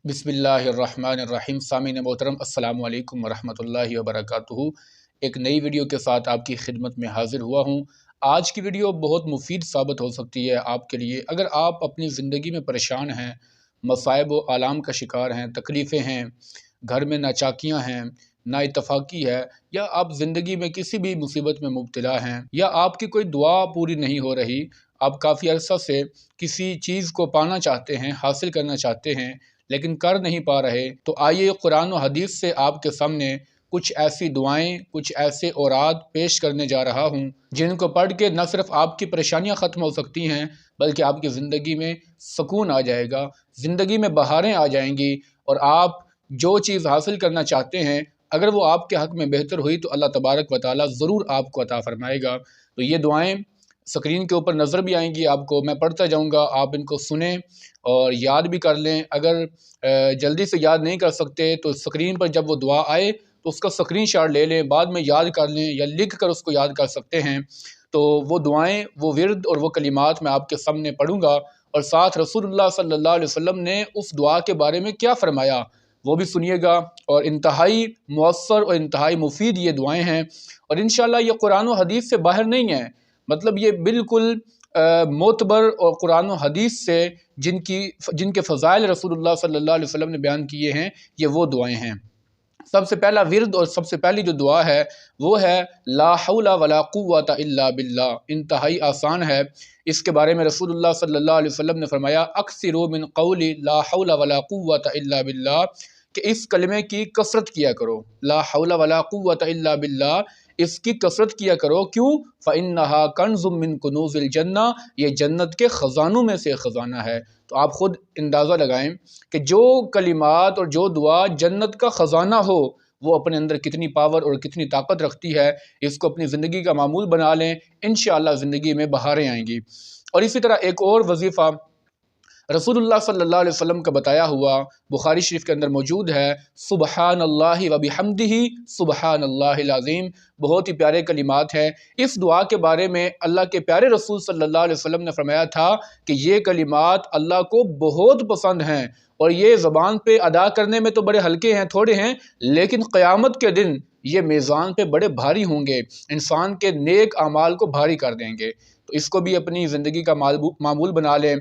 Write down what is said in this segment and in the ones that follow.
बिस्मिल्लाहिर्रहमानिर्रहीम। सामीन मोहतरम, अस्सलामु अलैकुम वरहमतुल्लाहि वबरकातुहू। एक नई वीडियो के साथ आपकी खिदमत में हाजिर हुआ हूँ। आज की वीडियो बहुत मुफीद साबित हो सकती है आपके लिए। अगर आप अपनी ज़िंदगी में परेशान हैं, मसाइब व आलाम का शिकार हैं, तकलीफ़ें हैं, घर में नाचाकियाँ हैं, नाइतफाक़ी है, या आप ज़िंदगी में किसी भी मुसीबत में मुब्तला हैं, या आपकी कोई दुआ पूरी नहीं हो रही, आप काफ़ी अरसा से किसी चीज़ को पाना चाहते हैं, हासिल करना चाहते हैं, लेकिन कर नहीं पा रहे, तो आइए कुरान और हदीस से आपके सामने कुछ ऐसी दुआएं, कुछ ऐसे औराद पेश करने जा रहा हूं, जिनको पढ़ के न सिर्फ आपकी परेशानियां ख़त्म हो सकती हैं, बल्कि आपकी ज़िंदगी में सुकून आ जाएगा, ज़िंदगी में बहारें आ जाएंगी, और आप जो चीज़ हासिल करना चाहते हैं, अगर वो आपके हक़ में बेहतर हुई तो अल्लाह तबारक व तआला ज़रूर आपको अता फ़रमाएगा। तो ये दुआएँ स्क्रीन के ऊपर नज़र भी आएंगी आपको, मैं पढ़ता जाऊंगा, आप इनको सुनें और याद भी कर लें। अगर जल्दी से याद नहीं कर सकते तो स्क्रीन पर जब वो दुआ आए तो उसका स्क्रीनशॉट ले लें, बाद में याद कर लें, या लिख कर उसको याद कर सकते हैं। तो वो दुआएं, वो विर्द और वो कलिमात मैं आपके सामने पढ़ूंगा, और साथ रसूलुल्लाह सल्लल्लाहु अलैहि वसल्लम ने उस दुआ के बारे में क्या फ़रमाया वो भी सुनिएगा। और इंतहाई मुअस्सर और इंतहाई मुफीद ये दुआएं हैं, और इंशाअल्लाह ये कुरान और हदीस से बाहर नहीं है। मतलब ये बिल्कुल मोतबर और कुरान और हदीस से जिनके फ़ज़ाइल रसूलुल्लाह सल्लल्लाहु अलैहि वसल्लम ने बयान किए हैं, ये वो दुआएं हैं। सबसे पहला विर्द और सबसे पहली जो दुआ है वो है ला हौला वला कुव्वता इल्ला बिल्लाह। इंतहाई आसान है। इसके बारे में रसूलुल्लाह सल्लल्लाहु अलैहि वसल्लम ने फरमाया, अक्सिरू मिन क़ौली ला हौला वला कुव्वता इल्ला बिल्लाह, कि इस कलमे की कसरत किया करो, ला हौला वला कुव्वता इल्ला बिल्लाह, इसकी कसरत किया करो। क्यों? फ़इन्नहा कन्ज़ुम मिन कुनूज़िल जन्ना, ये जन्नत के ख़जानों में से ख़जाना है। तो आप ख़ुद अंदाज़ा लगाएं कि जो कलिमात और जो दुआ जन्नत का ख़जाना हो, वो अपने अंदर कितनी पावर और कितनी ताकत रखती है। इसको अपनी ज़िंदगी का मामूल बना लें, इंशाअल्लाह ज़िंदगी में बहारें आएंगी। और इसी तरह एक और वजीफ़ा रसूलुल्लाह सल्लल्लाहु अलैहि वसल्लम का बताया हुआ बुखारी शरीफ के अंदर मौजूद है, सुबहानल्लाहि व बिहम्दिही सुबहानल्लाहिल अज़ीम। बहुत ही प्यारे कलिमात हैं। इस दुआ के बारे में अल्लाह के प्यारे रसूल सल्लल्लाहु अलैहि वसल्लम ने फरमाया था कि ये कलिमात अल्लाह को बहुत पसंद हैं, और ये ज़बान पे अदा करने में तो बड़े हल्के हैं, थोड़े हैं, लेकिन क़यामत के दिन ये मीज़ान पे बड़े भारी होंगे, इंसान के नेक अमाल को भारी कर देंगे। तो इसको भी अपनी ज़िंदगी का मामूल बना लें।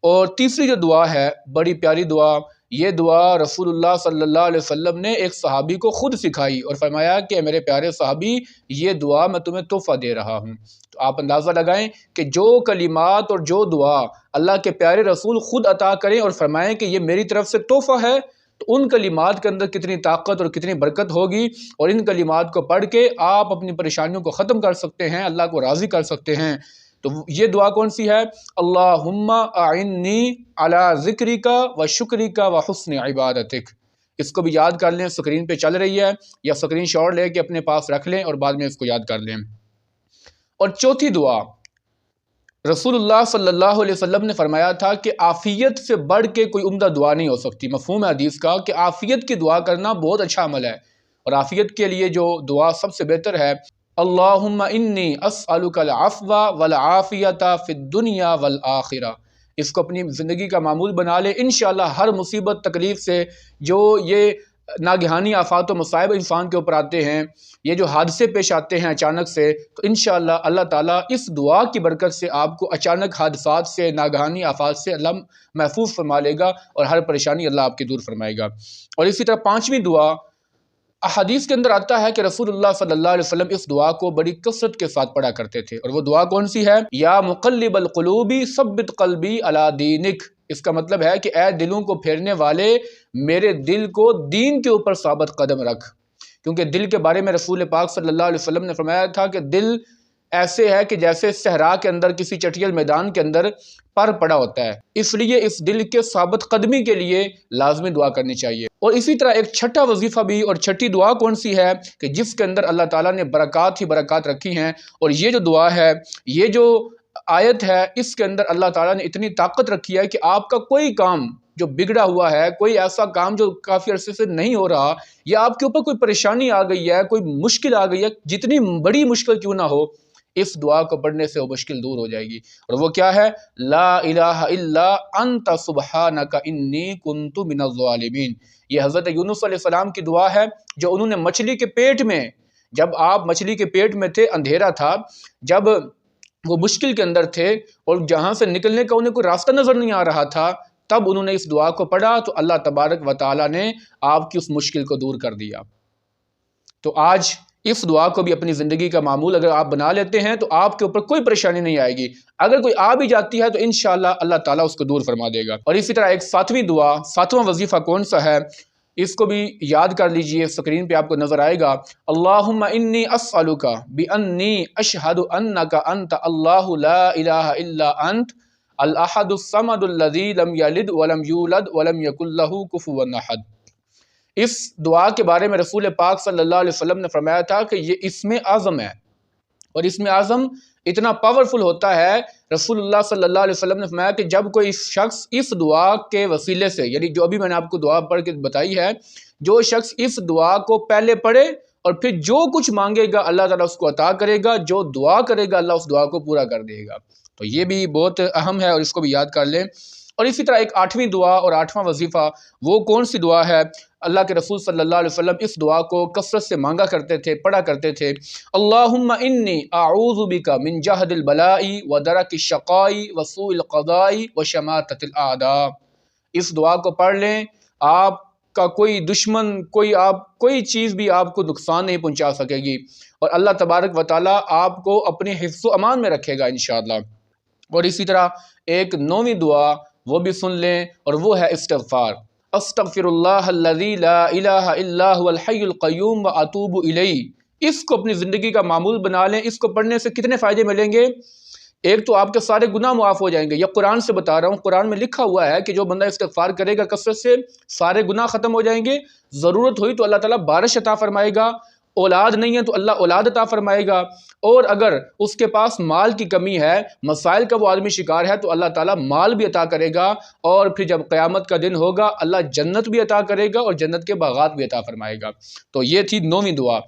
और तीसरी जो दुआ है, बड़ी प्यारी दुआ, ये दुआ रसूलुल्लाह सल्लल्लाहु अलैहि वसल्लम ने एक सहाबी को ख़ुद सिखाई और फरमाया कि मेरे प्यारे सहाबी, ये दुआ मैं तुम्हें तोहफ़ा दे रहा हूँ। तो आप अंदाज़ा लगाएं कि जो कलिमात और जो दुआ अल्लाह के प्यारे रसूल ख़ुद अता करें और फरमाएं कि ये मेरी तरफ से तोहफ़ा है, तो उन कलिमात के अंदर कितनी ताकत और कितनी बरकत होगी। और इन कलिमात को पढ़ के आप अपनी परेशानियों को ख़त्म कर सकते हैं, अल्लाह को राज़ी कर सकते हैं। तो ये दुआ कौन सी है? अल्लाहुम्मा आइन्नी अला ज़िक्रिका व शुक्रिका व हुस्न इबादतिक। इसको भी याद कर लें, स्क्रीन पे चल रही है, या स्क्रीन शॉट लेके अपने पास रख लें और बाद में इसको याद कर लें। और चौथी दुआ, रसूलुल्लाह सल्लल्लाहु अलैहि वसल्लम ने फरमाया था कि आफ़ियत से बढ़ के कोई उम्दा दुआ नहीं हो सकती। मफ़हूम है हदीस का कि आफ़ियत की दुआ करना बहुत अच्छा अमल है, और आफ़ियत के लिए जो दुआ सबसे बेहतर है, अल्लाहुम्मा इन्नी अस्अलुकल अफ़्वा वल आफ़ियता फ़िद दुनिया वल आखिरा। इसको अपनी ज़िंदगी का मामूल बना ले। इंशाअल्लाह हर मुसीबत तकलीफ़ से, जो ये नागहानी आफ़ात व मसाइब इंसान के ऊपर आते हैं, ये जो हादसे पेश आते हैं अचानक से, तो इंशाअल्लाह अल्लाह ताला इस दुआ की बरकत से आपको अचानक हादसात से, नागहानी आफ़ात से अल्लाह महफूज फरमा लेगा, और हर परेशानी अल्लाह आपकी दूर फरमाएगा। और इसी तरह पाँचवीं दुआ, हदीस के अंदर आता है कि रसूलुल्लाह सल्लल्लाहु अलैहि वसल्लम इस दुआ को बड़ी कसरत के साथ पढ़ा करते थे। और वो दुआ कौन सी है? या मुक़ल्लिबल क़ुलूबी सब्बित क़ल्बी अला दीनिक। इसका मतलब है कि ऐ दिलों को फेरने वाले, मेरे दिल को दीन के ऊपर साबित कदम रख। क्योंकि दिल के बारे में रसूल पाक सल्लल्लाहु अलैहि वसल्लम ने फरमाया था कि दिल ऐसे है कि जैसे सहरा के अंदर किसी चटियल मैदान के अंदर पर पड़ा होता है। इसलिए इस दिल के साबित कदमी के लिए लाजमी दुआ करनी चाहिए। और इसी तरह एक छठा वजीफ़ा भी, और छठी दुआ कौन सी है कि जिसके अंदर अल्लाह ताला ने बरक़ात ही बरक़ात रखी हैं। और ये जो दुआ है, ये जो आयत है, इसके अंदर अल्लाह ताला ने इतनी ताकत रखी है कि आपका कोई काम जो बिगड़ा हुआ है, कोई ऐसा काम जो काफ़ी अरसे से नहीं हो रहा, या आपके ऊपर कोई परेशानी आ गई है, कोई मुश्किल आ गई है, जितनी बड़ी मुश्किल क्यों ना हो, اس دعا کو پڑھنے سے وہ مشکل دور ہو جائے گی، اور وہ کیا ہے؟ لا الہ الا انت سبحانک انی کنت من الظالمین۔ یہ حضرت یونس علیہ السلام کی دعا ہے جو انہوں نے مچھلی کے پیٹ میں، جب آپ مچھلی کے پیٹ میں تھے، اندھیرا تھا، جب وہ مشکل کے اندر تھے اور جہاں سے نکلنے کا انہیں کوئی راستہ نظر نہیں آ رہا تھا، تب انہوں نے اس دعا کو پڑھا تو اللہ تبارک و تعالیٰ نے آپ کی اس مشکل کو دور کر دیا۔ تو آج اس دعا کو بھی اپنی زندگی کا معمول اگر آپ بنا لیتے ہیں تو آپ کے اوپر کوئی پریشانی نہیں آئے گی، اگر کوئی آ بھی جاتی ہے تو انشاءاللہ اللہ تعالیٰ اس کو دور فرما دے گا۔ اور اسی طرح ایک ساتویں دعا، ساتواں وظیفہ کون سا ہے، اس کو بھی یاد کر لیجئے، اسکرین پہ آپ کو نظر آئے گا۔ اللہم انی اسألک بانی اشہد انک انت اللہ لا الہ الا انت الاحد الصمد الذی لم یلد ولم یولد ولم یکن لہ کفوا احد۔ اس دعا کے بارے میں رسول پاک صلی اللہ علیہ وسلم نے فرمایا تھا کہ یہ اسم اعظم ہے، اور اسم اعظم اتنا پاورفل ہوتا ہے، رسول اللہ صلی اللہ علیہ وسلم نے فرمایا کہ جب کوئی شخص اس دعا کے وسیلے سے، یعنی جو ابھی میں نے آپ کو دعا پڑھ کے بتائی ہے، جو شخص اس دعا کو پہلے پڑھے اور پھر جو کچھ مانگے گا اللہ تعالیٰ اس کو عطا کرے گا، جو دعا کرے گا اللہ اس دعا کو پورا کر دے گا۔ تو یہ بھی بہت اہم ہے اور اس کو بھی یاد کر لیں۔ اور اسی طرح ایک آٹھویں دعا اور آٹھواں وظیفہ، وہ کون سی دعا ہے؟ اللہ کے رسول صلی اللہ علیہ وسلم اس دعا کو کثرت سے مانگا کرتے تھے، پڑھا کرتے تھے۔ اللہم انی اعوذ بک من جہد البلاء ودرک الشقاء وسوء القضاء وشماتۃ الاعداء۔ اس دعا کو پڑھ لیں، آپ کا کوئی دشمن، کوئی چیز بھی آپ کو نقصان نہیں پہنچا سکے گی، اور اللہ تبارک و تعالیٰ آپ کو اپنے حفظ و امان میں رکھے گا انشاءاللہ۔ اور اسی طرح ایک نویں دعا وہ بھی سن لیں، اور وہ ہے استغفار۔ استغفر اللہ الذی لا الہ الا هو الحی القیوم واتوب الیہ۔ اس کو اپنی زندگی کا معمول بنا لیں۔ اس کو پڑھنے سے کتنے فائدے ملیں گے؟ ایک تو آپ کے سارے گناہ معاف ہو جائیں گے، یہ قرآن سے بتا رہا ہوں، قرآن میں لکھا ہوا ہے کہ جو بندہ استغفار کرے گا کثرت سے، سارے گناہ ختم ہو جائیں گے، ضرورت ہوئی تو اللہ تعالیٰ بارش عطا فرمائے گا، اولاد نہیں ہے تو اللہ اولاد عطا فرمائے گا، اور اگر اس کے پاس مال کی کمی ہے، مسائل کا وہ آدمی شکار ہے، تو اللہ تعالیٰ مال بھی عطا کرے گا، اور پھر جب قیامت کا دن ہوگا اللہ جنت بھی عطا کرے گا اور جنت کے باغات بھی عطا فرمائے گا۔ تو یہ تھی نویں دعا۔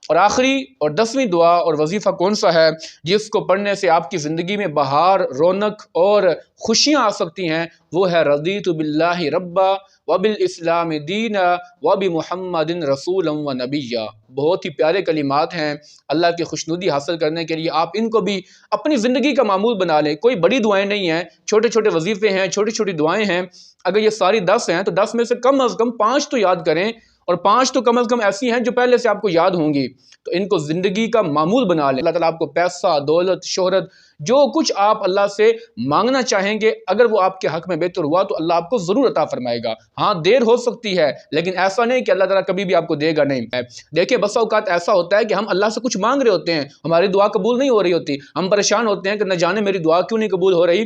اور آخری اور 10ویں دعا اور وظیفہ کون سا ہے جس کو پڑھنے سے آپ کی زندگی میں بہار، رونق اور خوشیاں آ سکتی ہیں؟ وہ ہے رضیت باللہ ربا وبالاسلام دینا وبمحمد رسولا ونبیا۔ بہت ہی پیارے کلمات ہیں، اللہ کی خوشنودی حاصل کرنے کے لیے آپ ان کو بھی اپنی زندگی کا معمول بنا لیں۔ کوئی بڑی دعائیں نہیں ہیں، چھوٹے چھوٹے وظیفے ہیں، چھوٹی چھوٹی دعائیں ہیں۔ اگر یہ ساری 10 ہیں تو 10 میں سے کم از کم 5 تو یاد کریں، اور 5 تو کم از کم ایسی ہیں جو پہلے سے آپ کو یاد ہوں گی، تو ان کو زندگی کا معمول بنا لیں۔ اللہ تعالیٰ آپ کو پیسہ، دولت، شہرت، جو کچھ آپ اللہ سے مانگنا چاہیں گے، اگر وہ آپ کے حق میں بہتر ہوا تو اللہ آپ کو ضرور عطا فرمائے گا۔ ہاں دیر ہو سکتی ہے، لیکن ایسا نہیں کہ اللہ تعالیٰ کبھی بھی آپ کو دے گا نہیں ہے۔ دیکھیں بسا اوقات ایسا ہوتا ہے کہ ہم اللہ سے کچھ مانگ رہے ہوتے ہیں، ہماری دعا قبول نہیں ہو رہی ہوتی، ہم پریشان ہوتے ہیں کہ نہ جانے میری دعا کیوں نہیں قبول ہو رہی۔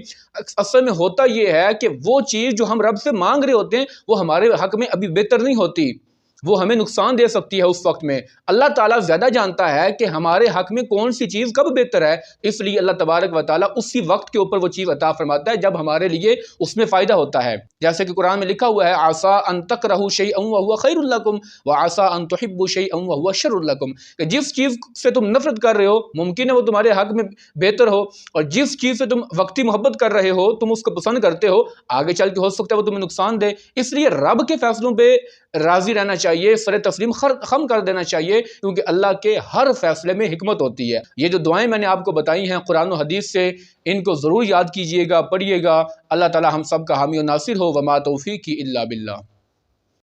اصل میں ہوتا یہ ہے کہ وہ چیز جو ہم رب سے مانگ رہے ہوتے ہیں وہ ہمارے حق میں ابھی بہتر نہیں ہوتی، وہ ہمیں نقصان دے سکتی ہے اس وقت میں۔ اللہ تعالیٰ زیادہ جانتا ہے کہ ہمارے حق میں کون سی چیز کب بہتر ہے، اس لیے اللہ تبارک و تعالیٰ اسی وقت کے اوپر وہ چیز عطا فرماتا ہے جب ہمارے لیے اس میں فائدہ ہوتا ہے۔ جیسے کہ قرآن میں لکھا ہوا ہے عسیٰ ان تکرہوا شیئا وہو خیر لکم وعسیٰ ان تحبوا شیئا وہو شر لکم، کہ جس چیز سے تم نفرت کر رہے ہو ممکن ہے وہ تمہارے حق میں بہتر ہو، اور جس چیز سے تم وقتی محبت کر رہے ہو، تم اس کو پسند کرتے ہو، آگے چل کے ہو سکتا ہے وہ تمہیں نقصان دے۔ اس لیے رب کے فیصلوں پہ راضی رہنا چاہیے، سر تسلیم خم کر دینا چاہیے، کیونکہ اللہ کے ہر فیصلے میں حکمت ہوتی ہے۔ یہ جو دعائیں میں نے آپ کو بتائی ہیں قرآن و حدیث سے، ان کو ضرور یاد کیجئے گا، پڑھیے گا۔ اللہ تعالی ہم سب کا حامی و ناصر ہو۔ وما توفیقی الا باللہ۔